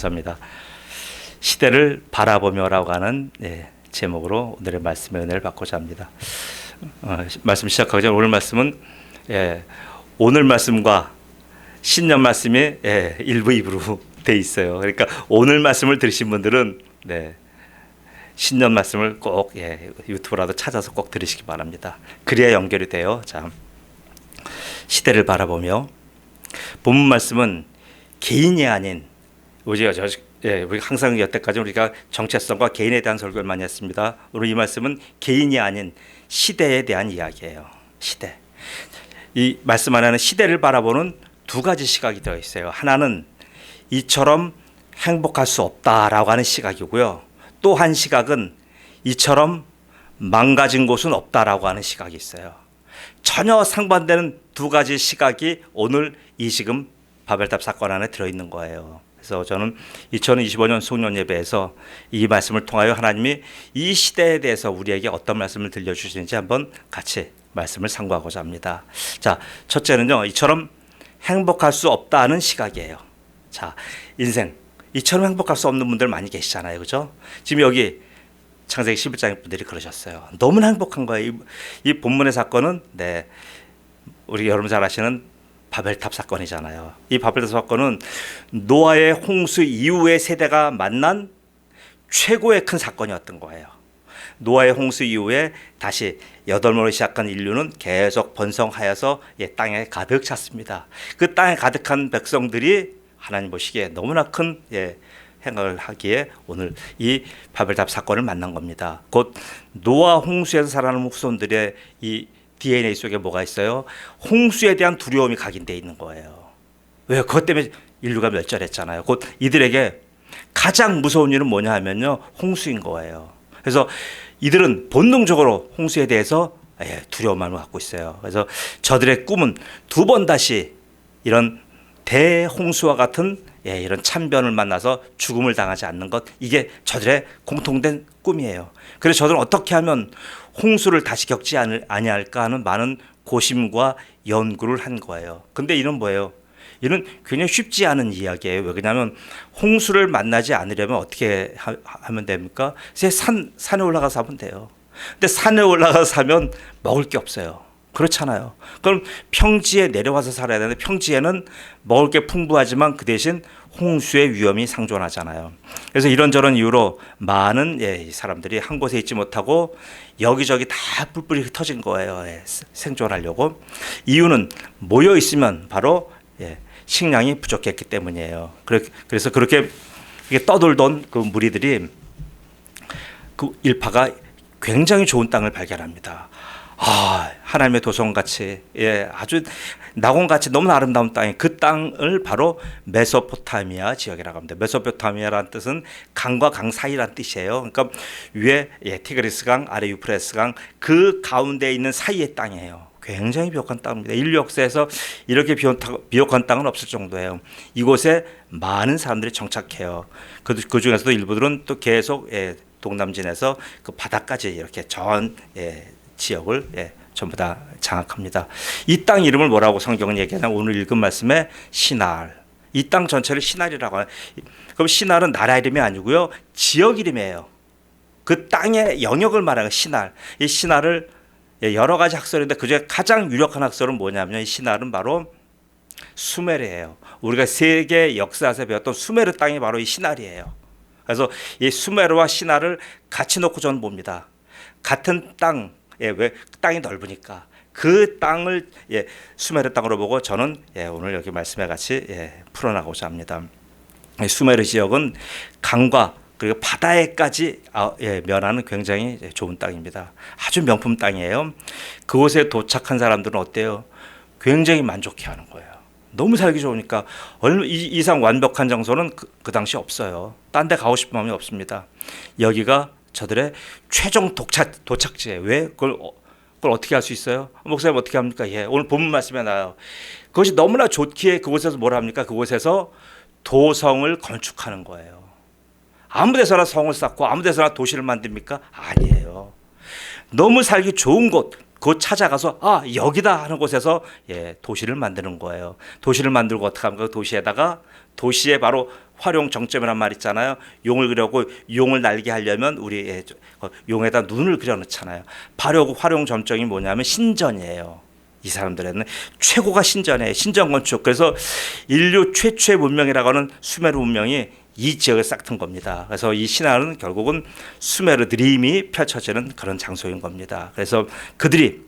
감사합니다. 시대를 바라보며라고 하는 제목으로 오늘의 말씀의 은혜를 받고자 합니다. 말씀 시작하기 전에 오늘 말씀은 오늘 말씀과 신년 말씀이 1부, 2부로 돼 있어요. 그러니까 오늘 말씀을 들으신 분들은 신년 말씀을 꼭 유튜브라도 찾아서 꼭 들으시기 바랍니다. 그래야 연결이 돼요. 자, 시대를 바라보며 본문 말씀은 개인이 아닌 우리가 항상 여태까지 우리가 정체성과 개인에 대한 설교를 많이 했습니다. 오늘 이 말씀은 개인이 아닌 시대에 대한 이야기예요. 시대. 이 말씀 안에는 시대를 바라보는 두 가지 시각이 되어 있어요. 하나는 이처럼 행복할 수 없다라고 하는 시각이고요. 또 한 시각은 이처럼 망가진 곳은 없다라고 하는 시각이 있어요. 전혀 상반되는 두 가지 시각이 오늘 이 지금 바벨탑 사건 안에 들어있는 거예요. 그래서 저는 2025년 송년 예배에서 이 말씀을 통하여 하나님이 이 시대에 대해서 우리에게 어떤 말씀을 들려주시는지 한번 같이 말씀을 상고하고자 합니다. 자, 첫째는요, 이처럼 행복할 수 없다는 시각이에요. 자, 인생 이처럼 행복할 수 없는 분들 많이 계시잖아요, 그죠? 지금 여기 창세기 11장 분들이 그러셨어요. 너무나 행복한 거예요. 이 본문의 사건은 우리 여러분 잘 아시는 바벨탑 사건이잖아요. 이 바벨탑 사건은 노아의 홍수 이후의 세대가 만난 최고의 큰 사건이었던 거예요. 노아의 홍수 이후에 다시 여덟모로 시작한 인류는 계속 번성하여서 땅에 가득 찼습니다. 그 땅에 가득한 백성들이 하나님 보시기에 너무나 큰 행을 하기에 오늘 이 바벨탑 사건을 만난 겁니다. 곧 노아 홍수에서 살아남은 후손들의 이 DNA 속에 뭐가 있어요? 홍수에 대한 두려움이 각인되어 있는 거예요. 왜? 그것 때문에 인류가 멸절했잖아요. 곧 이들에게 가장 무서운 일은 뭐냐 하면요, 홍수인 거예요. 그래서 이들은 본능적으로 홍수에 대해서 두려움을 갖고 있어요. 그래서 저들의 꿈은 두 번 다시 이런 대홍수와 같은 이런 참변을 만나서 죽음을 당하지 않는 것, 이게 저들의 공통된 꿈이에요. 그래서 저들은 어떻게 하면 홍수를 다시 겪지 아니할까 하는 많은 고심과 연구를 한 거예요. 근데 이는 뭐예요? 이는 굉장히 쉽지 않은 이야기예요. 왜 그러냐면 홍수를 만나지 않으려면 어떻게 하면 됩니까? 산에 올라가서 하면 돼요. 근데 산에 올라가서 사면 먹을 게 없어요. 그렇잖아요. 그럼 평지에 내려와서 살아야 되는데 평지에는 먹을 게 풍부하지만 그 대신 홍수의 위험이 상존하잖아요. 그래서 이런저런 이유로 많은 사람들이 한 곳에 있지 못하고 여기저기 다 뿔뿔이 흩어진 거예요. 생존하려고. 이유는 모여 있으면 바로 식량이 부족했기 때문이에요. 그래서 그렇게 떠돌던 그 무리들이 그 일파가 굉장히 좋은 땅을 발견합니다. 하나님의 도성같이 아주 낙원같이 너무나 아름다운 땅이, 그 땅을 바로 메소포타미아 지역이라고 합니다. 메소포타미아라는 뜻은 강과 강 사이라는 뜻이에요. 그러니까 위에 티그리스 강, 아래 유프레스 강, 그 가운데 있는 사이의 땅이에요. 굉장히 비옥한 땅입니다. 인류 역사에서 이렇게 비옥한 땅은 없을 정도예요. 이곳에 많은 사람들이 정착해요. 그 중에서도 일부들은 또 계속 동남진에서 그 바다까지 이렇게 전 지역을 전부 다 장악합니다. 이 땅 이름을 뭐라고 성경은 얘기하냐면 오늘 읽은 말씀에 시날, 이 땅 전체를 시날이라고 해요. 그럼 시날은 나라 이름이 아니고요, 지역 이름이에요. 그 땅의 영역을 말하는 시날. 이 시날을 여러 가지 학설인데 그중에 가장 유력한 학설은 뭐냐면 이 시날은 바로 수메르예요. 우리가 세계 역사에서 배웠던 수메르 땅이 바로 이 시날이에요. 그래서 이 수메르와 시날을 같이 놓고 저는 봅니다. 같은 땅, 왜 땅이 넓으니까 그 땅을 수메르 땅으로 보고 저는 오늘 여기 말씀에 같이 풀어나가고자 합니다. 수메르 지역은 강과 그리고 바다에까지 면하는 굉장히 좋은 땅입니다. 아주 명품 땅이에요. 그곳에 도착한 사람들은 어때요? 굉장히 만족해하는 거예요. 너무 살기 좋으니까. 이 이상 완벽한 장소는 그 당시 없어요. 딴 데 가고 싶은 마음이 없습니다. 여기가 저들의 최종 도착지예요. 왜? 그걸 어떻게 할 수 있어요? 목사님 어떻게 합니까? 오늘 본문 말씀에 나와요. 그것이 너무나 좋기에 그곳에서 뭘 합니까? 그곳에서 도성을 건축하는 거예요. 아무 데서나 성을 쌓고 아무 데서나 도시를 만듭니까? 아니에요. 너무 살기 좋은 곳, 그곳 찾아가서 아 여기다 하는 곳에서 도시를 만드는 거예요. 도시를 만들고 어떻게 하면 그 도시에다가 도시에 바로 활용 정점이란 말 있잖아요. 용을 그려고 용을 날게 하려면 우리 용에다 눈을 그려놓잖아요. 바로 그 활용 점정이 뭐냐면 신전이에요. 이 사람들에는 최고가 신전이에요. 신전 건축. 그래서 인류 최초의 문명이라고 하는 수메르 문명이 이 지역을 싹튼 겁니다. 그래서 이 신화는 결국은 수메르 드림이 펼쳐지는 그런 장소인 겁니다. 그래서 그들이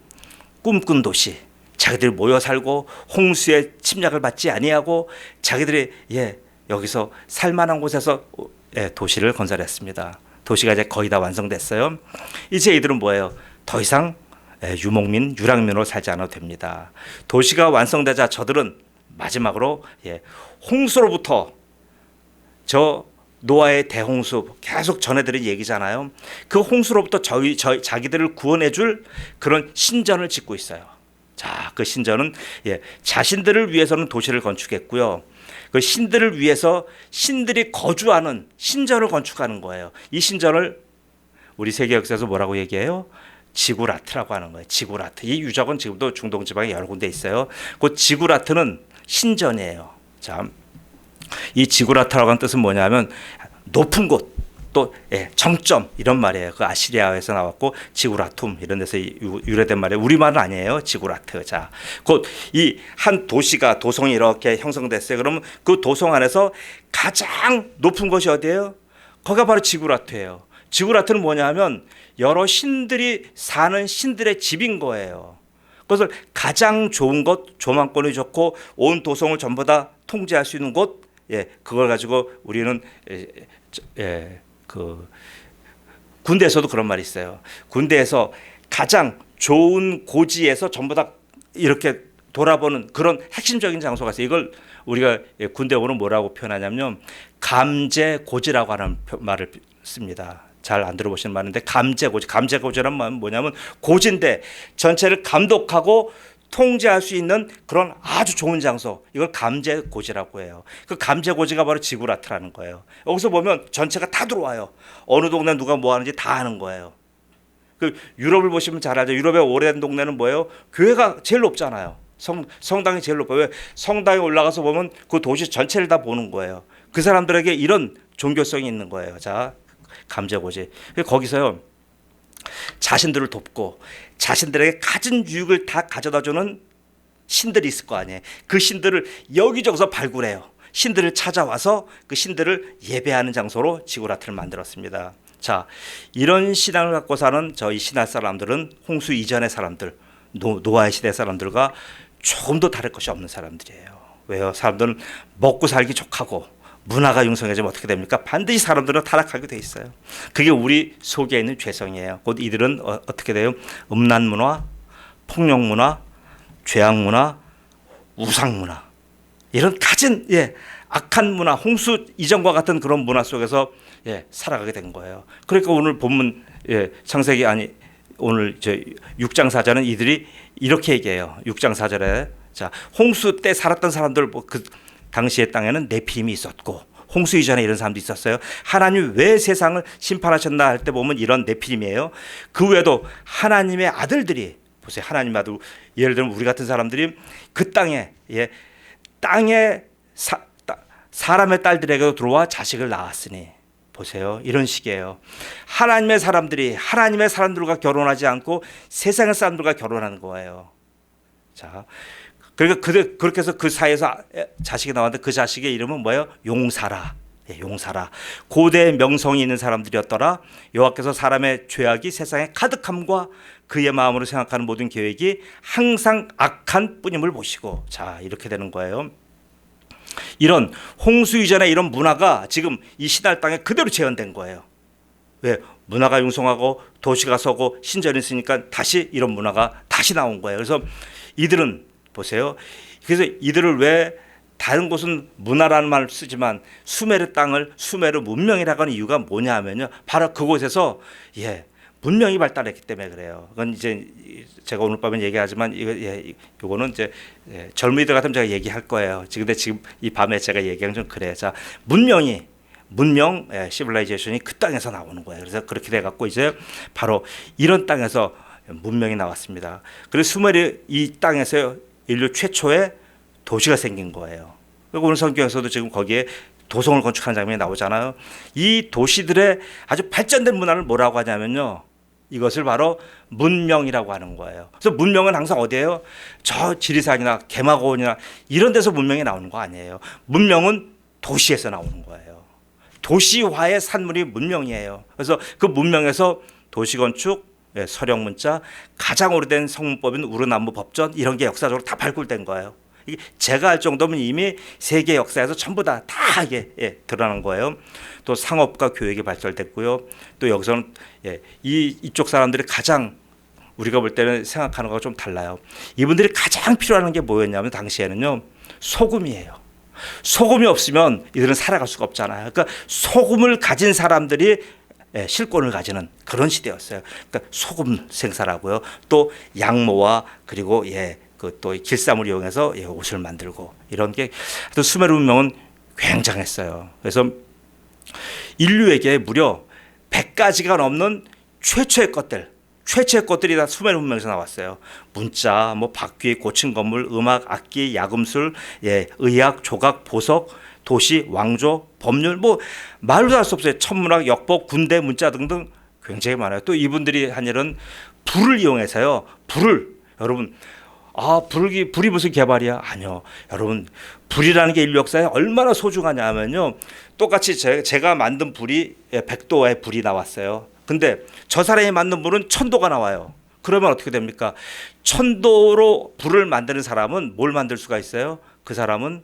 꿈꾼 도시, 자기들이 모여 살고 홍수의 침략을 받지 아니하고 자기들이 여기서 살만한 곳에서 도시를 건설했습니다. 도시가 이제 거의 다 완성됐어요. 이제 이들은 뭐예요? 더 이상 유목민, 유랑민으로 살지 않아도 됩니다. 도시가 완성되자 저들은 마지막으로 홍수로부터 저 노아의 대홍수 계속 전해드린 얘기잖아요. 그 홍수로부터 자기들을 구원해줄 그런 신전을 짓고 있어요. 자, 그 신전은 자신들을 위해서는 도시를 건축했고요. 그 신들을 위해서 신들이 거주하는 신전을 건축하는 거예요. 이 신전을 우리 세계 역사에서 뭐라고 얘기해요? 지구라트라고 하는 거예요. 지구라트. 이 유적은 지금도 중동 지방에 여러 군데 있어요. 그 지구라트는 신전이에요. 자, 이 지구라트라고 하는 뜻은 뭐냐면 높은 곳, 또 정점 이런 말이에요. 그 아시리아에서 나왔고 지구라툼 이런 데서 유래된 말이에요. 우리말은 아니에요. 지구라트. 자, 곧 이 한 도시가 도성이 이렇게 형성됐어요. 그러면 그 도성 안에서 가장 높은 곳이 어디예요? 거기가 바로 지구라트예요. 지구라트는 뭐냐 하면 여러 신들이 사는 신들의 집인 거예요. 그것을 가장 좋은 곳, 조망권이 좋고 온 도성을 전부 다 통제할 수 있는 곳, 그걸 가지고 우리는 그 군대에서도 그런 말이 있어요. 군대에서 가장 좋은 고지에서 전부 다 이렇게 돌아보는 그런 핵심적인 장소가 있어요. 이걸 우리가 군대어는 뭐라고 표현하냐면 감제고지라고 하는 말을 씁니다. 잘 안 들어보시는 말인데 감제고지. 감제고지란 말은 뭐냐면 고지인데 전체를 감독하고 통제할 수 있는 그런 아주 좋은 장소, 이걸 감제고지라고 해요. 그 감제고지가 바로 지구라트라는 거예요. 여기서 보면 전체가 다 들어와요. 어느 동네 누가 뭐 하는지 다 아는 거예요. 그 유럽을 보시면 잘 알죠. 유럽의 오래된 동네는 뭐예요? 교회가 제일 높잖아요. 성당이 제일 높아요. 왜? 성당에 올라가서 보면 그 도시 전체를 다 보는 거예요. 그 사람들에게 이런 종교성이 있는 거예요. 자, 감제고지. 거기서요, 자신들을 돕고 자신들에게 가진 유익을 다 가져다주는 신들이 있을 거 아니에요. 그 신들을 여기저기서 발굴해요. 신들을 찾아와서 그 신들을 예배하는 장소로 지구라트를 만들었습니다. 자, 이런 신앙을 갖고 사는 저희 신할 사람들은 홍수 이전의 사람들, 노아의 시대 사람들과 조금도 다를 것이 없는 사람들이에요. 왜요? 사람들은 먹고 살기 족하고 문화가 융성해지면 어떻게 됩니까? 반드시 사람들은 타락하게 돼 있어요. 그게 우리 속에 있는 죄성이에요. 곧 이들은 어떻게 돼요? 음란 문화, 폭력 문화, 죄악 문화, 우상 문화, 이런 가진 악한 문화, 홍수 이전과 같은 그런 문화 속에서 살아가게 된 거예요. 그러니까 오늘 본문 창세기 오늘 6장 4절은 이들이 이렇게 얘기해요. 6장 4절에 자, 홍수 때 살았던 사람들 그 당시의 땅에는 네피림이 있었고 홍수 이전에 이런 사람도 있었어요. 하나님 왜 세상을 심판하셨나 할 때 보면 이런 네피림이에요. 그 외에도 하나님의 아들들이 보세요. 하나님 아들, 예를 들면 우리 같은 사람들이 그 땅에 사람의 딸들에게도 들어와 자식을 낳았으니 보세요. 이런 식이에요. 하나님의 사람들과 결혼하지 않고 세상의 사람들과 결혼하는 거예요. 자, 그러니까 그렇게 해서 그 사이에서 자식이 나왔는데 그 자식의 이름은 뭐예요? 용사라. 용사라. 고대 명성이 있는 사람들이었더라. 여호와께서 사람의 죄악이 세상에 가득함과 그의 마음으로 생각하는 모든 계획이 항상 악한 뿐임을 보시고, 자, 이렇게 되는 거예요. 이런 홍수 이전의 이런 문화가 지금 이 신할 땅에 그대로 재현된 거예요. 왜? 문화가 융성하고 도시가 서고 신전이 있으니까 다시 이런 문화가 다시 나온 거예요. 그래서 이들은 보세요. 그래서 이들을 왜 다른 곳은 문화라는 말을 쓰지만 수메르 땅을 수메르 문명이라고 하는 이유가 뭐냐 하면요, 바로 그곳에서 문명이 발달했기 때문에 그래요. 그건 이제 제가 오늘 밤에 얘기하지만 이거는 이제 젊은이들 같으면 제가 얘기할 거예요. 근데 지금 이 밤에 제가 얘기하는 좀 그래요. 자, 문명 시빌라이제이션이 그 땅에서 나오는 거예요. 그래서 그렇게 돼 갖고 이제 바로 이런 땅에서 문명이 나왔습니다. 그래서 수메르 이 땅에서 인류 최초의 도시가 생긴 거예요. 그리고 오늘 성경에서도 지금 거기에 도성을 건축하는 장면이 나오잖아요. 이 도시들의 아주 발전된 문화를 뭐라고 하냐면요, 이것을 바로 문명이라고 하는 거예요. 그래서 문명은 항상 어디예요? 저 지리산이나 개마고원이나 이런 데서 문명이 나오는 거 아니에요. 문명은 도시에서 나오는 거예요. 도시화의 산물이 문명이에요. 그래서 그 문명에서 도시건축, 서령문자, 가장 오래된 성문법인 우르나무 법전, 이런 게 역사적으로 다 발굴된 거예요. 이게 제가 알 정도면 이미 세계 역사에서 전부 다 이게 드러난 거예요. 또 상업과 교육이 발달됐고요. 또 여기서는 이쪽 사람들이 가장 우리가 볼 때는 생각하는 거가 좀 달라요. 이분들이 가장 필요한 게 뭐였냐면 당시에는요, 소금이에요. 소금이 없으면 이들은 살아갈 수가 없잖아요. 그러니까 소금을 가진 사람들이 실권을 가지는 그런 시대였어요. 그러니까 소금 생산하고요. 또 양모와 그리고 또 길쌈을 이용해서 옷을 만들고, 이런 게 수메르 문명은 굉장했어요. 그래서 인류에게 무려 100가지가 넘는 최초의 것들이 다 수메르 문명에서 나왔어요. 문자, 바퀴, 고층 건물, 음악, 악기, 야금술, 의학, 조각, 보석, 도시, 왕조, 법률, 말도 할 수 없어요. 천문학, 역법, 군대, 문자 등등 굉장히 많아요. 또 이분들이 한 일은 불을 이용해서요. 여러분, 불이 무슨 개발이야? 아니요. 여러분, 불이라는 게 인류 역사에 얼마나 소중하냐 하면요, 똑같이 제가 만든 불이 100도의 불이 나왔어요. 근데 저 사람이 만든 불은 1000도가 나와요. 그러면 어떻게 됩니까? 1000도로 불을 만드는 사람은 뭘 만들 수가 있어요? 그 사람은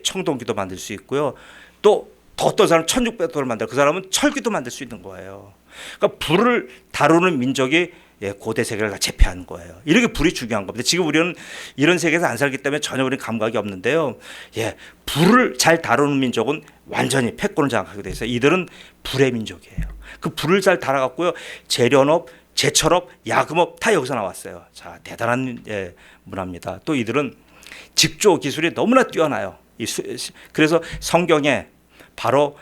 청동기도 만들 수 있고요. 또 더 어떤 사람은 1600도를 만들어, 그 사람은 철기도 만들 수 있는 거예요. 그러니까 불을 다루는 민족이 고대 세계를 다 제패한 거예요. 이렇게 불이 중요한 겁니다. 지금 우리는 이런 세계에서 안 살기 때문에 전혀 우리는 감각이 없는데요. 불을 잘 다루는 민족은 완전히 패권을 장악하게 돼 있어요. 이들은 불의 민족이에요. 그 불을 잘 달아갖고요, 재련업, 제철업, 야금업 다 여기서 나왔어요. 자, 대단한 문화입니다. 또 이들은 직조 기술이 너무나 뛰어나요. 그래서 성경에 바로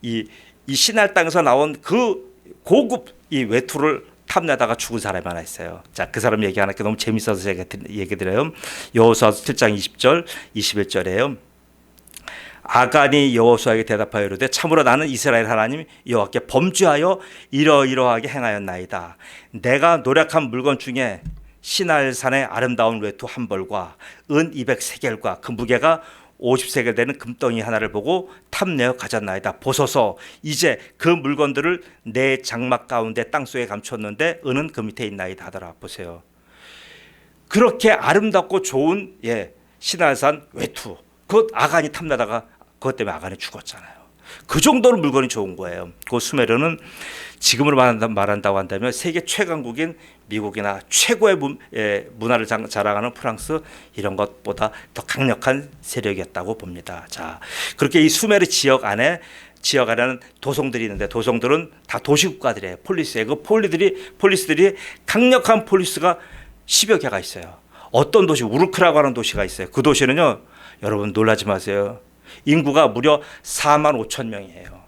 이 시날 땅에서 나온 그 고급 이 외투를 탐내다가 죽은 사람이 하나 있어요. 자, 그 사람 얘기하니까 너무 재밌어서 제가 얘기 드려요. 여호수아 7장 20절 21절에요. 아간이 여호수아에게 대답하여 이르되 참으로 나는 이스라엘 하나님 여호와께 범죄하여 이러이러하게 행하였나이다. 내가 노력한 물건 중에 시날산의 아름다운 외투 한 벌과 은 200세겔과 그 무게가 50세겔 되는 금덩이 하나를 보고 탐내어 가졌나이다. 보소서, 이제 그 물건들을 내 장막 가운데 땅속에 감췄는데 은은 그 밑에 있나이다 하더라. 보세요. 그렇게 아름답고 좋은 시날산 외투, 그것 아간이 탐나다가 그것 때문에 아간이 죽었잖아요. 그 정도로 물건이 좋은 거예요. 그 수메르는 지금으로 말한다고 한다면 세계 최강국인 미국이나 최고의 문화를 자랑하는 프랑스, 이런 것보다 더 강력한 세력이었다고 봅니다. 자, 그렇게 이 수메르 지역 안에는 도성들이 있는데, 도성들은 다 도시국가들이에요. 폴리스예요. 그 폴리스들이 강력한 폴리스가 10여 개가 있어요. 어떤 도시, 우르크라고 하는 도시가 있어요. 그 도시는요, 여러분 놀라지 마세요. 인구가 무려 4만 5천 명이에요.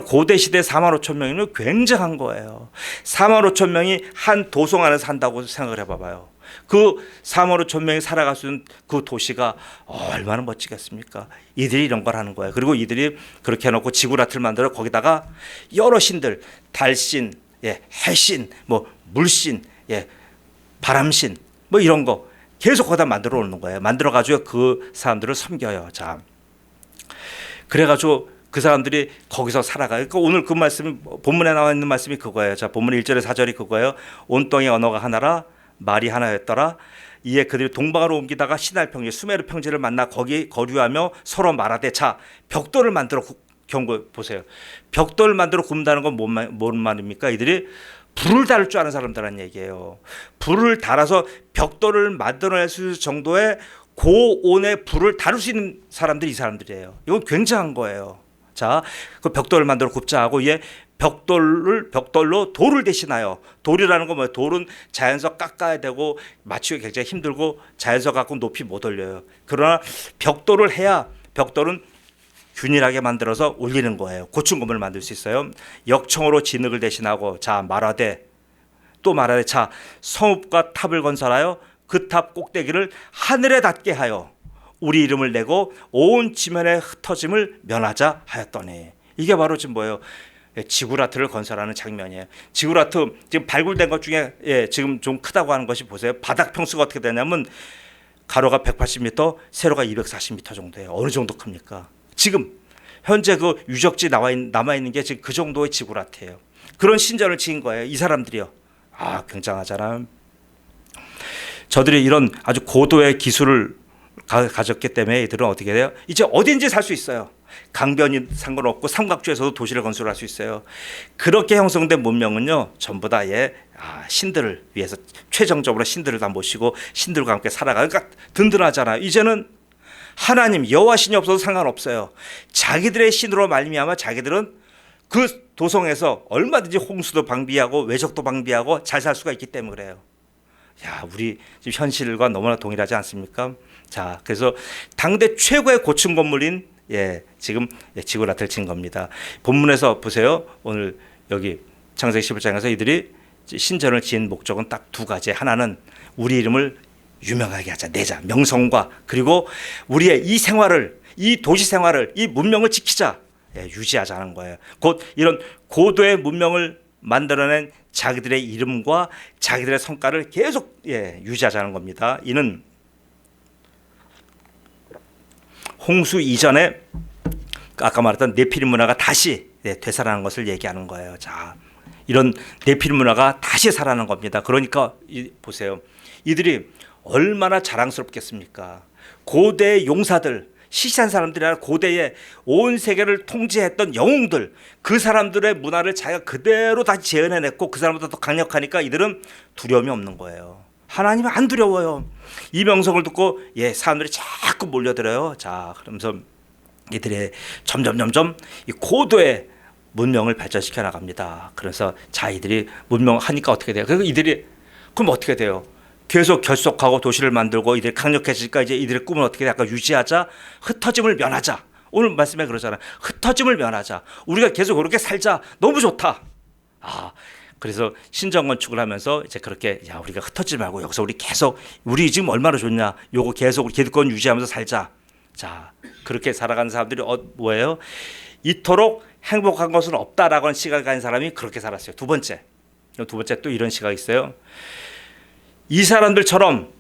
고대 시대 4만 5천 명이면 굉장한 거예요. 4만 5천 명이 한 도성 안에 산다고 생각을 해봐봐요. 그 4만 5천 명이 살아갈 수 있는 그 도시가 얼마나 멋지겠습니까? 이들이 이런 걸 하는 거예요. 그리고 이들이 그렇게 해놓고 지구라트를 만들어 거기다가 여러 신들, 달신, 해신, 물신, 바람신, 이런 거 계속 거기다 만들어 오는 거예요. 만들어가지고 그 사람들을 섬겨요. 자, 그래가지고 그 사람들이 거기서 살아가요. 그러니까 오늘 그 말씀, 본문에 나와 있는 말씀이 그거예요. 자, 본문 1절에 4절이 그거예요. 온 땅의 언어가 하나라, 말이 하나였더라. 이에 그들이 동방으로 옮기다가 시날 평지, 수메르 평지를 만나 거기 거류하며 서로 말하되, 자, 벽돌을 만들어 보세요. 벽돌을 만들어 굽는다는 건 뭔 말입니까? 이들이 불을 다룰 줄 아는 사람들란 얘기예요. 불을 달아서 벽돌을 만들어낼 수 있을 정도의 고온의 불을 다룰 수 있는 사람들이 이 사람들이에요. 이건 굉장한 거예요. 자, 그 벽돌을 만들어 굽자 하고 벽돌로 돌을 대신하여, 돌이라는 건 뭐예요? 돌은 자연석 깎아야 되고 맞추기 굉장히 힘들고 자연석 갖고 높이 못 올려요. 그러나 벽돌을 해야 벽돌은 균일하게 만들어서 올리는 거예요. 고층 건물을 만들 수 있어요. 역청으로 진흙을 대신하고, 자, 말하되, 또 말하되 자 성읍과 탑을 건설하여 그 탑 꼭대기를 하늘에 닿게 하여 우리 이름을 내고 온 지면에 흩어짐을 면하자 하였더니. 이게 바로 지금 뭐예요? 지구라트를 건설하는 장면이에요. 지구라트 지금 발굴된 것 중에 지금 좀 크다고 하는 것이 보세요. 바닥 평수가 어떻게 되냐면 가로가 180m, 세로가 240m 정도예요. 어느 정도 큽니까? 지금 현재 그 유적지 남아 있는 게 지금 그 정도의 지구라트예요. 그런 신전을 지은 거예요. 이 사람들이요. 아, 굉장하잖아요. 저들이 이런 아주 고도의 기술을 가졌기 때문에 이들은 어떻게 돼요? 이제 어딘지 살 수 있어요. 강변이 상관없고 삼각주에서도 도시를 건설할 수 있어요. 그렇게 형성된 문명은요, 전부 다 신들을 위해서 최종적으로 신들을 다 모시고 신들과 함께 살아가. 그러니까 든든하잖아요. 이제는 하나님 여호와 신이 없어도 상관없어요. 자기들의 신으로 말미암아 자기들은 그 도성에서 얼마든지 홍수도 방비하고 외적도 방비하고 잘 살 수가 있기 때문에 그래요. 야, 우리 지금 현실과 너무나 동일하지 않습니까? 자, 그래서 당대 최고의 고층 건물인 지금 지구라트를 친 겁니다. 본문에서 보세요. 오늘 여기 창세기 11장에서 이들이 신전을 지은 목적은 딱 두 가지. 하나는 우리 이름을 유명하게 하자, 내자, 명성과 그리고 우리의 이 생활을, 이 도시 생활을, 이 문명을 지키자, 유지하자는 거예요. 곧 이런 고도의 문명을 만들어낸 자기들의 이름과 자기들의 성과를 계속 유지하자는 겁니다. 이는 홍수 이전에 아까 말했던 네피림 문화가 다시 되살아나는 것을 얘기하는 거예요. 자, 이런 네피림 문화가 다시 살아나는 겁니다. 그러니까 보세요. 이들이 얼마나 자랑스럽겠습니까? 고대의 용사들, 시시한 사람들이 아니라 고대의 온 세계를 통제했던 영웅들, 그 사람들의 문화를 자기가 그대로 다시 재현해냈고 그 사람보다 더 강력하니까 이들은 두려움이 없는 거예요. 하나님은 안 두려워요. 이 명성을 듣고 사람들이 자꾸 몰려들어요. 자, 그러면서 이들이 점점 이 고도의 문명을 발전시켜 나갑니다. 그래서 자, 이들이 문명하니까 어떻게 돼요? 그래서 이들이 그럼 어떻게 돼요? 계속 결속하고 도시를 만들고 이들이 강력해지니까 이제 이들의 꿈은 어떻게 돼? 아까 유지하자, 흩어짐을 면하자. 오늘 말씀에 그러잖아요. 흩어짐을 면하자. 우리가 계속 그렇게 살자. 너무 좋다. 그래서 신전 건축을 하면서 이제 그렇게 우리가 흩어지지 말고 여기서 우리 지금 얼마나 좋냐. 요거 계속 기득권 유지하면서 살자. 자, 그렇게 살아가는 사람들이 뭐예요? 이토록 행복한 것은 없다라고 하는 시각을 가진 사람이 그렇게 살았어요. 두 번째 또 이런 시각이 있어요. 이 사람들처럼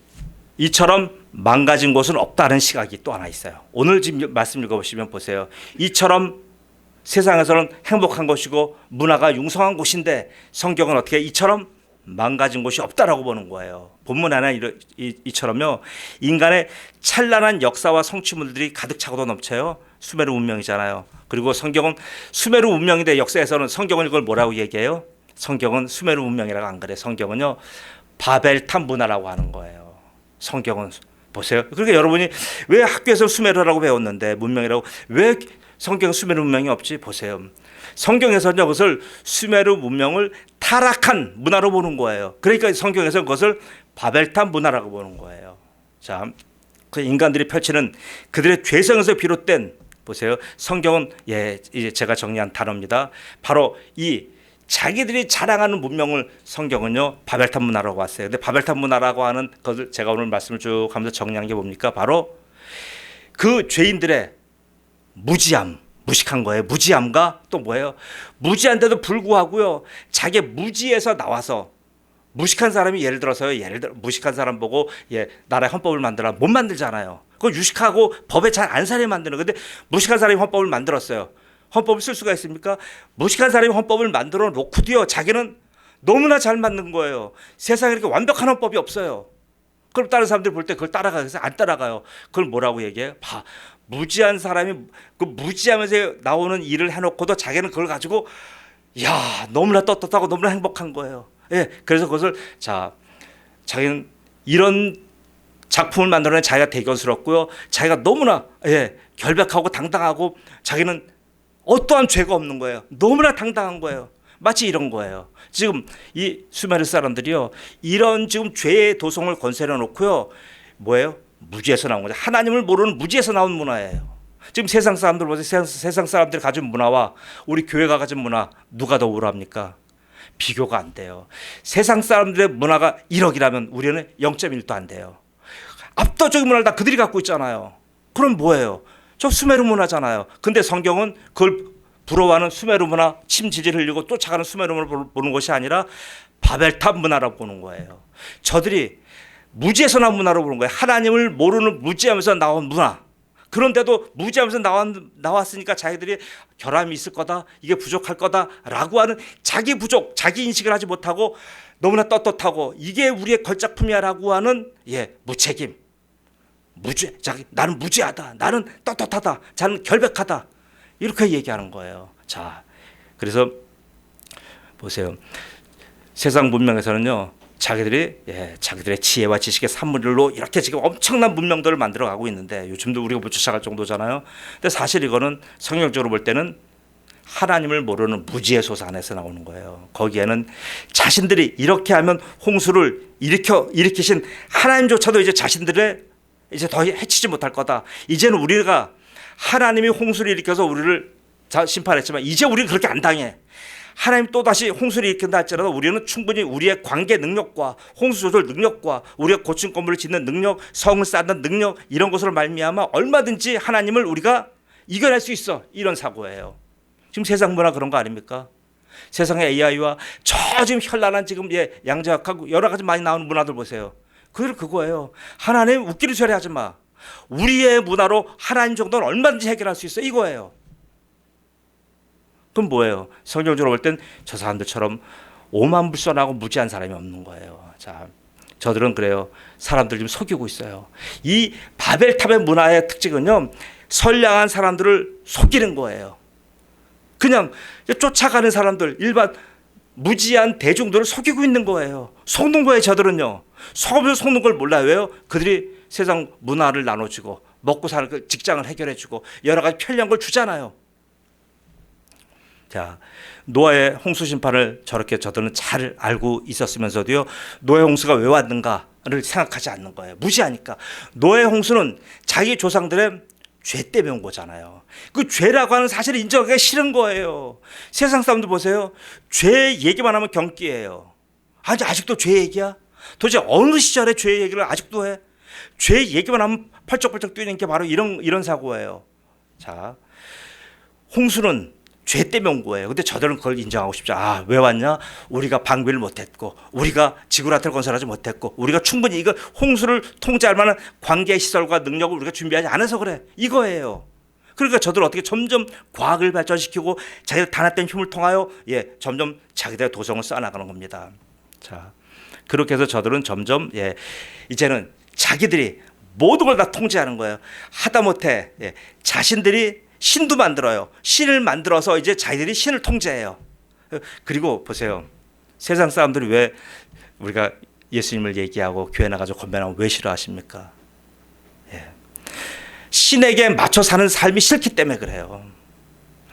이처럼 망가진 곳은 없다는 시각이 또 하나 있어요. 오늘 지금 말씀 읽어보시면 보세요. 이처럼 세상에서는 행복한 것이고 문화가 융성한 곳인데 성경은 어떻게 이처럼 망가진 곳이 없다라고 보는 거예요. 본문 안에 이처럼요. 인간의 찬란한 역사와 성취물들이 가득 차고도 넘쳐요. 수메르 문명이잖아요. 그리고 성경은 수메르 문명인데 역사에서는 성경은 이걸 뭐라고 얘기해요? 성경은 수메르 문명이라고 안 그래. 성경은요. 바벨탑 문화라고 하는 거예요. 성경은 보세요. 그러니까 여러분이 왜 학교에서 수메르라고 배웠는데 문명이라고 왜 성경 수메르 문명이 없지? 보세요. 성경에서는 그것을 수메르 문명을 타락한 문화로 보는 거예요. 그러니까 성경에서 그것을 바벨탑 문화라고 보는 거예요. 자, 그 인간들이 펼치는 그들의 죄성에서 비롯된 보세요. 성경은 이제 제가 정리한 단어입니다. 바로 이 자기들이 자랑하는 문명을 성경은요 바벨탑 문화라고 왔어요. 근데 바벨탑 문화라고 하는 것을 제가 오늘 말씀을 쭉 하면서 정리한 게 뭡니까? 바로 그 죄인들의 무식한 거예요. 무지함과 또 뭐예요? 무지한데도 불구하고요 자기 무지에서 나와서 무식한 사람이 예를 들어 무식한 사람 보고 나라의 헌법을 만들어 못 만들잖아요. 그걸 유식하고 법에 잘 안 살게 만드는 건데 무식한 사람이 헌법을 만들었어요. 헌법을 쓸 수가 있습니까? 무식한 사람이 헌법을 만들어 놓고도요 자기는 너무나 잘 만든 거예요. 세상에 이렇게 완벽한 헌법이 없어요. 그럼 다른 사람들이 볼 때 그걸 따라가서 안 따라가요. 그걸 뭐라고 얘기해요? 무지한 사람이 그 무지하면서 나오는 일을 해놓고도 자기는 그걸 가지고 너무나 떳떳하고 너무나 행복한 거예요. 그래서 그것을 자기는 이런 작품을 만들어낸 자기가 대견스럽고요. 자기가 너무나 결백하고 당당하고 자기는 어떠한 죄가 없는 거예요. 너무나 당당한 거예요. 마치 이런 거예요. 지금 이 수메르 사람들이요. 이런 지금 죄의 도성을 건설해 놓고요. 뭐예요? 무지에서 나온 거죠. 하나님을 모르는 무지에서 나온 문화예요. 지금 세상 사람들 보세요. 세상 사람들이 가진 문화와 우리 교회가 가진 문화 누가 더 우월합니까? 비교가 안 돼요. 세상 사람들의 문화가 1억이라면 우리는 0.1도 안 돼요. 압도적인 문화를 다 그들이 갖고 있잖아요. 그럼 뭐예요? 저 수메르 문화잖아요. 근데 성경은 그걸 부러워하는 수메르 문화, 침 질질 흘리고 쫓아가는 수메르 문화를 보는 것이 아니라 바벨탑 문화라고 보는 거예요. 저들이 무지에서 나온 문화로 보는 거예요. 하나님을 모르는 무지하면서 나온 문화. 그런데도 무지하면서 나왔으니까 자기들이 결함이 있을 거다, 이게 부족할 거다라고 하는 자기 부족, 자기 인식을 하지 못하고 너무나 떳떳하고 이게 우리의 걸작품이야라고 하는 무책임, 나는 무지하다, 나는 떳떳하다, 나는 결백하다 이렇게 얘기하는 거예요. 자, 그래서 보세요. 세상 문명에서는요, 자기들의 지혜와 지식의 산물로 이렇게 지금 엄청난 문명들을 만들어가고 있는데 요즘도 우리가 못 쫓아갈 정도잖아요. 근데 사실 이거는 성경적으로 볼 때는 하나님을 모르는 무지의 소사 안에서 나오는 거예요. 거기에는 자신들이 이렇게 하면 홍수를 일으키신 하나님조차도 이제 자신들의 이제 더 해치지 못할 거다. 이제는 우리가 하나님이 홍수를 일으켜서 우리를 심판했지만 이제 우리는 그렇게 안 당해. 하나님 또다시 홍수를 일으킨다 할지라도 우리는 충분히 우리의 관계 능력과 홍수 조절 능력과 우리가 고층 건물을 짓는 능력, 성을 쌓는 능력 이런 것으로 말미암아 얼마든지 하나님을 우리가 이겨낼 수 있어. 이런 사고예요. 지금 세상 문화 그런 거 아닙니까? 세상의 AI와 저 지금 현란한 지금 양자역학하고 여러 가지 많이 나오는 문화들 보세요. 그거예요. 하나님 웃기는 소리 하지 마. 우리의 문화로 하나님 정도는 얼마든지 해결할 수 있어. 이거예요. 그럼 뭐예요? 성경적으로 볼 땐 저 사람들처럼 오만불선하고 무지한 사람이 없는 거예요. 자, 저들은 그래요. 사람들 좀 속이고 있어요. 이 바벨탑의 문화의 특징은요, 선량한 사람들을 속이는 거예요. 그냥 쫓아가는 사람들, 일반 무지한 대중들을 속이고 있는 거예요. 속는 거예요. 저들은요. 속는 걸 몰라요. 왜요? 그들이 세상 문화를 나눠주고 먹고 사는 그 직장을 해결해주고 여러 가지 편리한 걸 주잖아요. 자, 노아의 홍수 심판을 저렇게 저들은 잘 알고 있었으면서도요, 노아의 홍수가 왜 왔는가를 생각하지 않는 거예요. 무시하니까. 노아의 홍수는 자기 조상들의 죄 때문에 온 거잖아요. 그 죄라고 하는 사실을 인정하기가 싫은 거예요. 세상 사람들 보세요. 죄 얘기만 하면 경기예요. 아니, 아직도 죄 얘기야? 도대체 어느 시절에 죄 얘기를 아직도 해? 죄 얘기만 하면 펄쩍펄쩍 뛰는 게 바로 이런 사고예요. 자, 홍수는 죄 때문에 온 거예요. 근데 저들은 그걸 인정하고 싶죠. 아, 왜 왔냐? 우리가 방비를 못했고, 우리가 지구라트를 건설하지 못했고, 우리가 충분히 이거 홍수를 통제할 만한 관계 시설과 능력을 우리가 준비하지 않아서 그래. 이거예요. 그러니까 저들 어떻게 점점 과학을 발전시키고 자기들 단합된 힘을 통하여 점점 자기들의 도성을 쌓아나가는 겁니다. 자, 그렇게 해서 저들은 점점 이제는 자기들이 모든 걸 다 통제하는 거예요. 하다못해 자신들이 신도 만들어요. 신을 만들어서 이제 자기들이 신을 통제해요. 그리고 보세요. 세상 사람들이 왜 우리가 예수님을 얘기하고 교회 나가서 건배하면 왜 싫어하십니까? 신에게 맞춰 사는 삶이 싫기 때문에 그래요.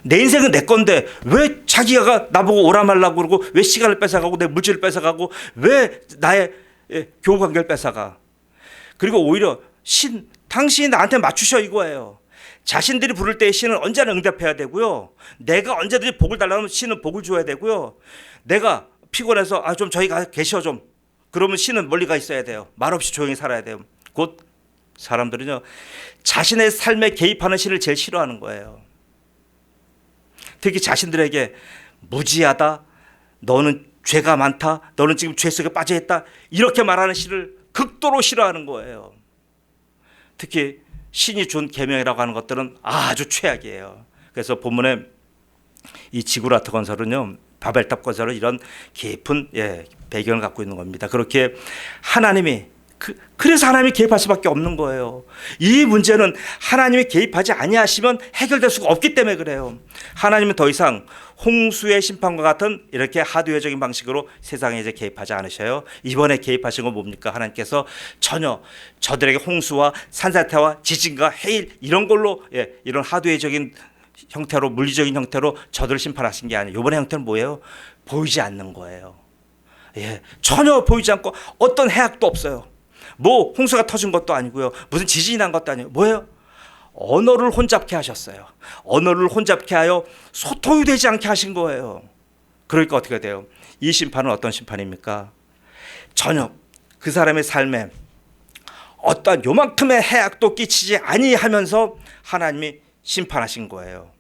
내 인생은 내 건데 왜 자기가 나보고 오라 말라고 그러고 왜 시간을 뺏어가고 내 물질을 뺏어가고 왜 나의 교우 관계를 뺏어가. 그리고 오히려 당신이 나한테 맞추셔 이거예요. 자신들이 부를 때 신은 언제나 응답해야 되고요. 내가 언제든지 복을 달라면 신은 복을 줘야 되고요. 내가 피곤해서 좀 저희 가 계셔 좀. 그러면 신은 멀리 가 있어야 돼요. 말없이 조용히 살아야 돼요. 곧 사람들은요, 자신의 삶에 개입하는 신을 제일 싫어하는 거예요. 특히 자신들에게 무지하다, 너는 죄가 많다, 너는 지금 죄 속에 빠져 있다 이렇게 말하는 신을 극도로 싫어하는 거예요. 특히 신이 준 계명이라고 하는 것들은 아주 최악이에요. 그래서 본문에 이 지구라트 건설은요, 바벨탑 건설은 이런 깊은 배경을 갖고 있는 겁니다. 그렇게 하나님이 그래서 하나님이 개입할 수밖에 없는 거예요. 이 문제는 하나님이 개입하지 아니하시면 해결될 수가 없기 때문에 그래요. 하나님은 더 이상 홍수의 심판과 같은 이렇게 하드웨어적인 방식으로 세상에 이제 개입하지 않으셔요. 이번에 개입하신 건 뭡니까? 하나님께서 전혀 저들에게 홍수와 산사태와 지진과 해일 이런 걸로 이런 하드웨어적인 형태로 물리적인 형태로 저들을 심판하신 게 아니에요. 이번에 형태는 뭐예요? 보이지 않는 거예요. 전혀 보이지 않고 어떤 해악도 없어요. 뭐 홍수가 터진 것도 아니고요. 무슨 지진이 난 것도 아니고 뭐예요? 언어를 혼잡케 하셨어요. 언어를 혼잡케 하여 소통이 되지 않게 하신 거예요. 그러니까 어떻게 돼요? 이 심판은 어떤 심판입니까? 전혀 그 사람의 삶에 어떠한 요만큼의 해악도 끼치지 아니하면서 하나님이 심판하신 거예요.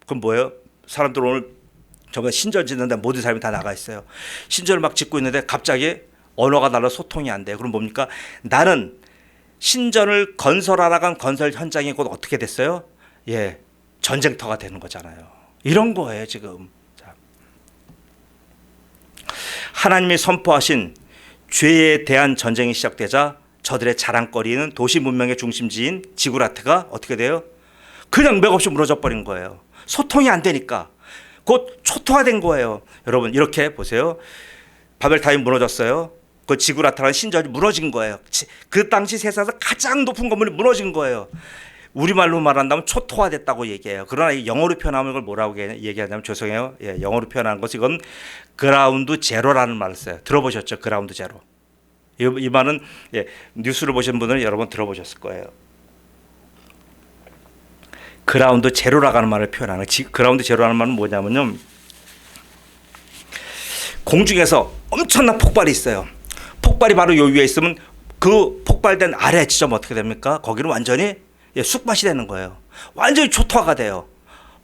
그럼 뭐예요? 사람들 오늘 저거 신전 짓는데 모든 사람이 다 나가 있어요. 신전을 막 짓고 있는데 갑자기 언어가 달라 소통이 안 돼요. 그럼 뭡니까? 나는 신전을 건설하러 간 건설 현장이 곧 어떻게 됐어요? 예, 전쟁터가 되는 거잖아요. 이런 거예요 지금. 자. 하나님이 선포하신 죄에 대한 전쟁이 시작되자 저들의 자랑거리는 도시 문명의 중심지인 지구라트가 어떻게 돼요? 그냥 맥없이 무너져 버린 거예요. 소통이 안 되니까 곧 초토화된 거예요. 여러분 이렇게 보세요. 바벨탑이 무너졌어요. 그 지구라트라는 신전이 무너진 거예요. 그 당시 세상에서 가장 높은 건물이 무너진 거예요. 우리말로 말한다면 초토화됐다고 얘기해요. 그러나 영어로 표현하면 이걸 뭐라고 얘기하냐면 죄송해요. 예, 영어로 표현하는 것이 이건 그라운드 제로라는 말을 써요. 들어보셨죠? 그라운드 제로. 이 말은 예, 뉴스를 보신 분들은 여러 번 들어보셨을 거예요. 그라운드 제로라고 하는 말을 표현하는 그라운드 제로라는 말은 뭐냐면요. 공중에서 엄청난 폭발이 있어요. 폭발이 바로 요 위에 있으면 그 폭발된 아래 지점 어떻게 됩니까? 거기는 완전히 쑥밭이 되는 거예요. 완전히 초토화가 돼요.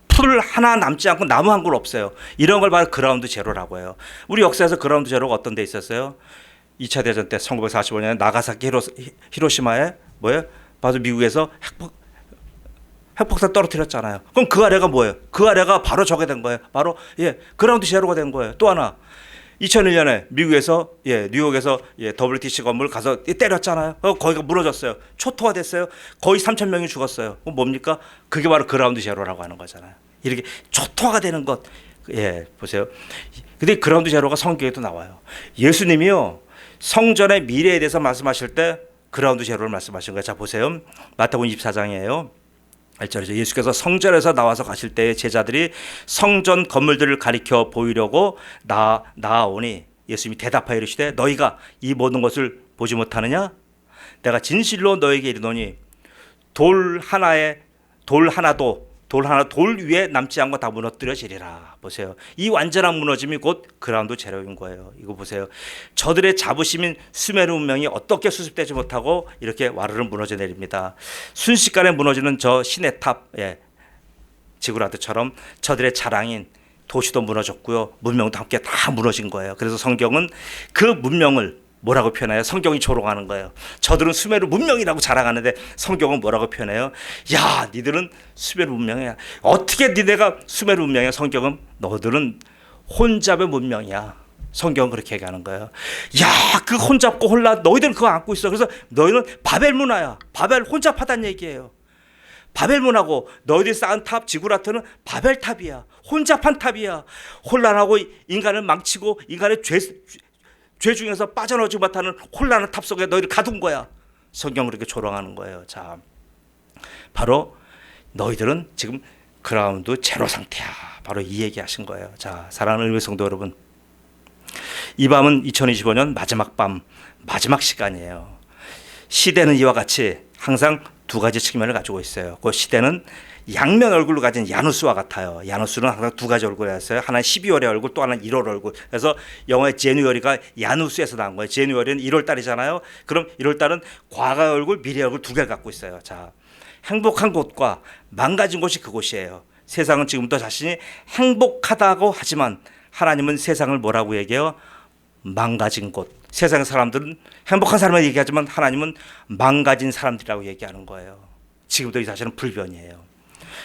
풀 하나 남지 않고 나무 한 그루 없어요. 이런 걸 바로 그라운드 제로라고 해요. 우리 역사에서 그라운드 제로가 어떤 데 있었어요? 2차 대전 때 1945년에 나가사키 히로시마에 뭐예요? 바로 미국에서 핵폭탄 떨어뜨렸잖아요. 그럼 그 아래가 뭐예요? 그 아래가 바로 저게 된 거예요. 바로 그라운드 제로가 된 거예요. 또 하나 2001년에 미국에서 뉴욕에서 WTC 건물 가서 때렸잖아요. 거기가 무너졌어요. 초토화 됐어요. 거의 3,000명이 죽었어요. 그럼 뭡니까? 그게 바로 그라운드 제로라고 하는 거잖아요. 이렇게 초토화가 되는 것. 보세요. 근데 그라운드 제로가 성경에도 나와요. 예수님이요. 성전의 미래에 대해서 말씀하실 때 그라운드 제로를 말씀하신 거예요. 자 보세요. 마태복음 24장이에요. 1절이죠. 예수께서 성전에서 나와서 가실 때 제자들이 성전 건물들을 가리켜 보이려고 나아오니 예수님이 대답하여 이르시되 너희가 이 모든 것을 보지 못하느냐? 내가 진실로 너에게 이르노니 돌 하나도 돌 위에 남지 않고 다 무너뜨려지리라. 보세요. 이 완전한 무너짐이 곧 그라운드 제로인 거예요. 이거 보세요. 저들의 자부심인 수메르 문명이 어떻게 수습되지 못하고 이렇게 와르르 무너져 내립니다. 순식간에 무너지는 저 신의 탑, 지구라트처럼 저들의 자랑인 도시도 무너졌고요. 문명도 함께 다 무너진 거예요. 그래서 성경은 그 문명을 뭐라고 표현해요? 성경이 조롱하는 거예요. 저들은 수메르 문명이라고 자랑하는데 성경은 뭐라고 표현해요? 야, 니들은 수메르 문명이야. 어떻게 니네가 수메르 문명이야? 성경은 너들은 혼잡의 문명이야. 성경은 그렇게 얘기하는 거예요. 야, 그 혼잡고 혼란 너희들은 그거 안고 있어. 그래서 너희는 바벨 문화야. 바벨 혼잡하다는 얘기예요. 바벨 문화고 너희들이 쌓은 탑 지구라트는 바벨 탑이야. 혼잡한 탑이야. 혼란하고 인간을 망치고 인간의 죄 중에서 빠져나오지 못하는 혼란한 탑 속에 너희를 가둔 거야. 성경은 그렇게 조롱하는 거예요. 자, 바로 너희들은 지금 그라운드 제로 상태야. 바로 이 얘기 하신 거예요. 자, 사랑하는 의회 성도 여러분, 이 밤은 2025년 마지막 밤, 마지막 시간이에요. 시대는 이와 같이 항상 두 가지 측면을 가지고 있어요. 그 시대는 양면 얼굴로 가진 야누스와 같아요. 야누스는 항상 두 가지 얼굴이 있어요. 하나는 12월의 얼굴, 또 하나는 1월 얼굴. 그래서 영어의 제뉴어리가 야누스에서 나온 거예요. 제뉴어리는 1월 달이잖아요. 그럼 1월 달은 과거의 얼굴, 미래의 얼굴 두 개를 갖고 있어요. 자, 행복한 곳과 망가진 곳이 그곳이에요. 세상은 지금도 자신이 행복하다고 하지만 하나님은 세상을 뭐라고 얘기해요? 망가진 곳. 세상 사람들은 행복한 사람을 얘기하지만 하나님은 망가진 사람들이라고 얘기하는 거예요. 지금도 이 사실은 불변이에요.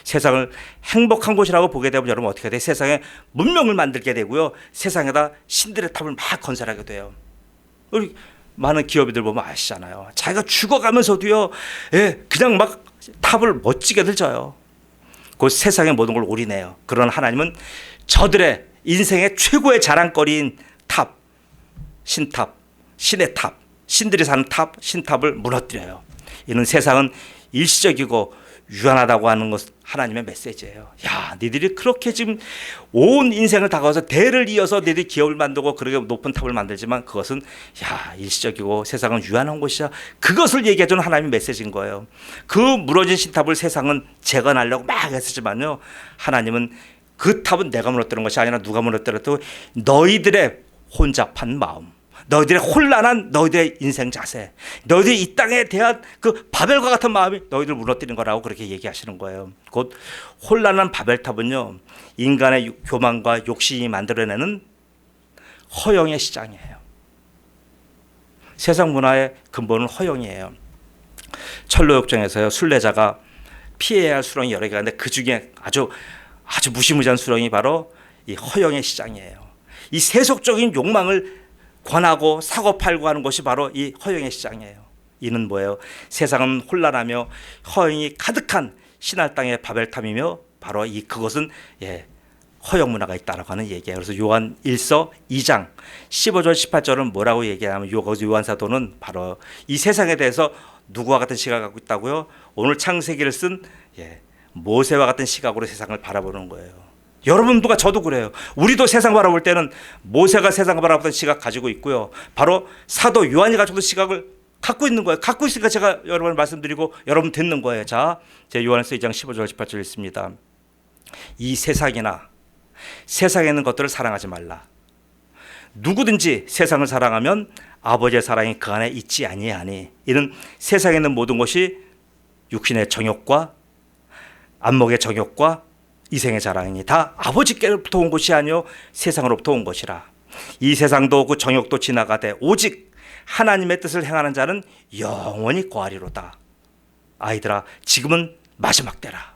세상을 행복한 곳이라고 보게 되면 여러분 어떻게 돼요? 세상에 문명을 만들게 되고요. 세상에다 신들의 탑을 막 건설하게 돼요. 우리 많은 기업인들 보면 아시잖아요. 자기가 죽어가면서도요, 그냥 막 탑을 멋지게들 져요. 그 세상의 모든 걸 올인해요. 그러나 하나님은 저들의 인생의 최고의 자랑거리인 탑, 신탑, 신의 탑, 신들이 사는 탑, 신탑을 무너뜨려요. 이는 세상은 일시적이고 유한하다고 하는 것 하나님의 메시지예요. 야, 니들이 그렇게 지금 온 인생을 다가와서 대를 이어서 니들이 기업을 만들고 그렇게 높은 탑을 만들지만 그것은 일시적이고 세상은 유한한 곳이야. 그것을 얘기해주는 하나님의 메시지인 거예요. 그 무너진 신탑을 세상은 재건하려고 막 했었지만요, 하나님은 그 탑은 내가 무너뜨린 것이 아니라 누가 무너뜨렸고 너희들의 혼잡한 마음, 너희들의 혼란한 너희들의 인생 자세, 너희들이 이 땅에 대한 그 바벨과 같은 마음이 너희들 무너뜨린 거라고 그렇게 얘기하시는 거예요. 곧 혼란한 바벨탑은요, 인간의 교만과 욕심이 만들어내는 허영의 시장이에요. 세상 문화의 근본은 허영이에요. 철로역정에서요, 순례자가 피해야 할 수렁이 여러 개가 있는데 그 중에 아주 무시무시한 수렁이 바로 이 허영의 시장이에요. 이 세속적인 욕망을 권하고 사고 팔고 하는 것이 바로 이 허영의 시장이에요. 이는 뭐예요? 세상은 혼란하며 허영이 가득한 신할 땅의 바벨탑이며 바로 그것은 허영 문화가 있다라고 하는 얘기예요. 그래서 요한 1서 2장 15절 18절은 뭐라고 얘기하냐면 요한 사도는 바로 이 세상에 대해서 누구와 같은 시각을 갖고 있다고요? 오늘 창세기를 쓴 모세와 같은 시각으로 세상을 바라보는 거예요. 여러분들과 저도 그래요. 우리도 세상 바라볼 때는 모세가 세상을 바라보던 시각 가지고 있고요. 바로 사도 요한이 가지고 있는 시각을 갖고 있는 거예요. 갖고 있으니까 제가 여러분 말씀드리고 여러분 듣는 거예요. 자, 제 요한서 2장 15절 18절 있습니다. 이 세상에 있는 것들을 사랑하지 말라. 누구든지 세상을 사랑하면 아버지의 사랑이 그 안에 있지 아니하니. 이는 세상에 있는 모든 것이 육신의 정욕과 안목의 정욕과 이생의 자랑이니 다 아버지께로부터 온 것이 아니요 세상으로부터 온 것이라. 이 세상도 그 정욕도 지나가되 오직 하나님의 뜻을 행하는 자는 영원히 거하리로다. 아이들아, 지금은 마지막 때라.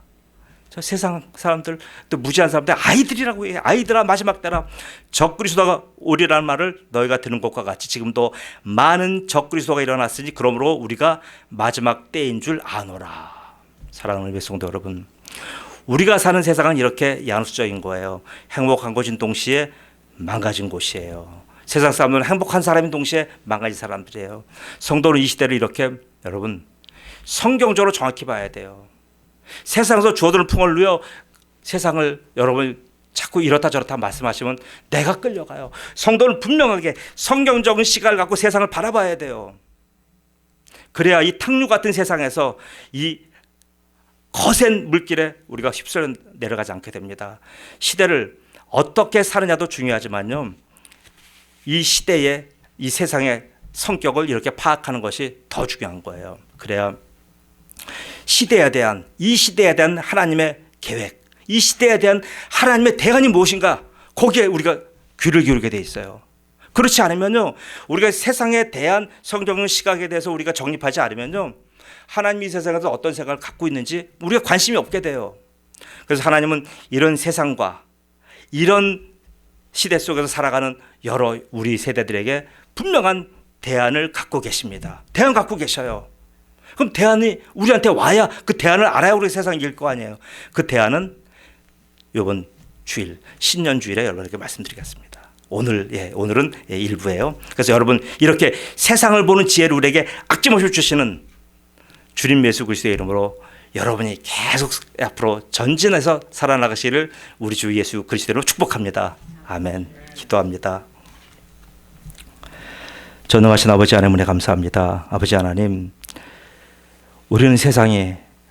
저 세상 사람들, 또 무지한 사람들 아이들이라고 해요. 아이들아, 마지막 때라. 적그리스도가 오리라는 말을 너희가 듣는 것과 같이 지금도 많은 적그리스도가 일어났으니 그러므로 우리가 마지막 때인 줄 아노라. 사랑하는 백성도 여러분, 우리가 사는 세상은 이렇게 양수적인 거예요. 행복한 곳인 동시에 망가진 곳이에요. 세상 사람들은 행복한 사람인 동시에 망가진 사람들이에요. 성도는 이 시대를 이렇게 여러분 성경적으로 정확히 봐야 돼요. 세상에서 주어드는 풍을 누여 세상을 여러분 자꾸 이렇다 저렇다 말씀하시면 내가 끌려가요. 성도는 분명하게 성경적인 시각을 갖고 세상을 바라봐야 돼요. 그래야 이 탕류 같은 세상에서 이 거센 물길에 우리가 휩쓸려 내려가지 않게 됩니다. 시대를 어떻게 사느냐도 중요하지만요, 이 시대의 이 세상의 성격을 이렇게 파악하는 것이 더 중요한 거예요. 그래야 이 시대에 대한 하나님의 계획, 이 시대에 대한 하나님의 대안이 무엇인가, 거기에 우리가 귀를 기울이게 돼 있어요. 그렇지 않으면요, 우리가 세상에 대한 성경의 시각에 대해서 우리가 정립하지 않으면요, 하나님이 이 세상에서 어떤 생각을 갖고 있는지 우리가 관심이 없게 돼요. 그래서 하나님은 이런 세상과 이런 시대 속에서 살아가는 여러 우리 세대들에게 분명한 대안을 갖고 계십니다. 대안 갖고 계셔요. 그럼 대안이 우리한테 와야 그 대안을 알아야 우리 세상이 이길 거 아니에요. 그 대안은 이번 주일 신년주일에 여러분에게 말씀드리겠습니다. 오늘은 일부예요. 그래서 여러분 이렇게 세상을 보는 지혜를 우리에게 아낌없이 주시는 주님 예수 그리스도의 이름으로 여러분이 계속 앞으로 전진해서 살아나가시를 우리 주 예수 그리스도로 축복합니다. 아멘. 기도합니다. 전능하신 아버지 하나님 은혜 감사합니다. 아버지 하나님, 우리는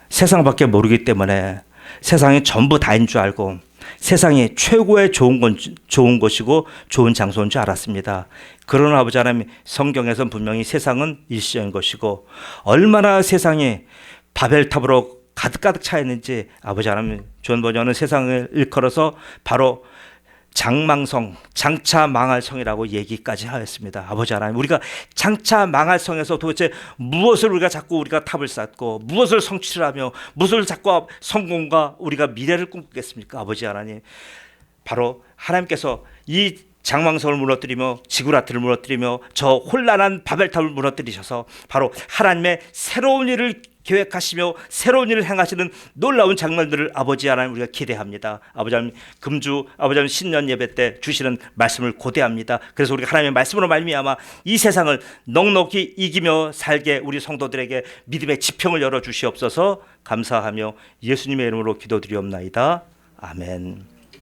세상밖에 모르기 때문에 세상이 전부 다인 줄 알고 세상이 최고의 좋은 것이고 좋은 장소인 줄 알았습니다. 그러나 아버지 하나님, 성경에서는 분명히 세상은 일시적인 것이고 얼마나 세상이 바벨탑으로 가득 차 있는지 아버지 하나님, 존 번역은 세상을 일컬어서 바로 장망성, 장차 망할 성이라고 얘기까지 하였습니다. 아버지 하나님, 우리가 장차 망할 성에서 도대체 무엇을 우리가 자꾸 탑을 쌓고 무엇을 성취를 하며 무엇을 자꾸 성공과 우리가 미래를 꿈꾸겠습니까? 아버지 하나님, 바로 하나님께서 이 장망성을 무너뜨리며 지구라트를 무너뜨리며 저 혼란한 바벨탑을 무너뜨리셔서 바로 하나님의 새로운 일을 계획하시며 새로운 일을 행하시는 놀라운 장면들을 아버지 하나님 우리가 기대합니다. 아버지 하나님, 금주 아버지 하나님 신년 예배 때 주시는 말씀을 고대합니다. 그래서 우리가 하나님의 말씀으로 말미암아 이 세상을 넉넉히 이기며 살게 우리 성도들에게 믿음의 지평을 열어 주시옵소서. 감사하며 예수님의 이름으로 기도드리옵나이다. 아멘.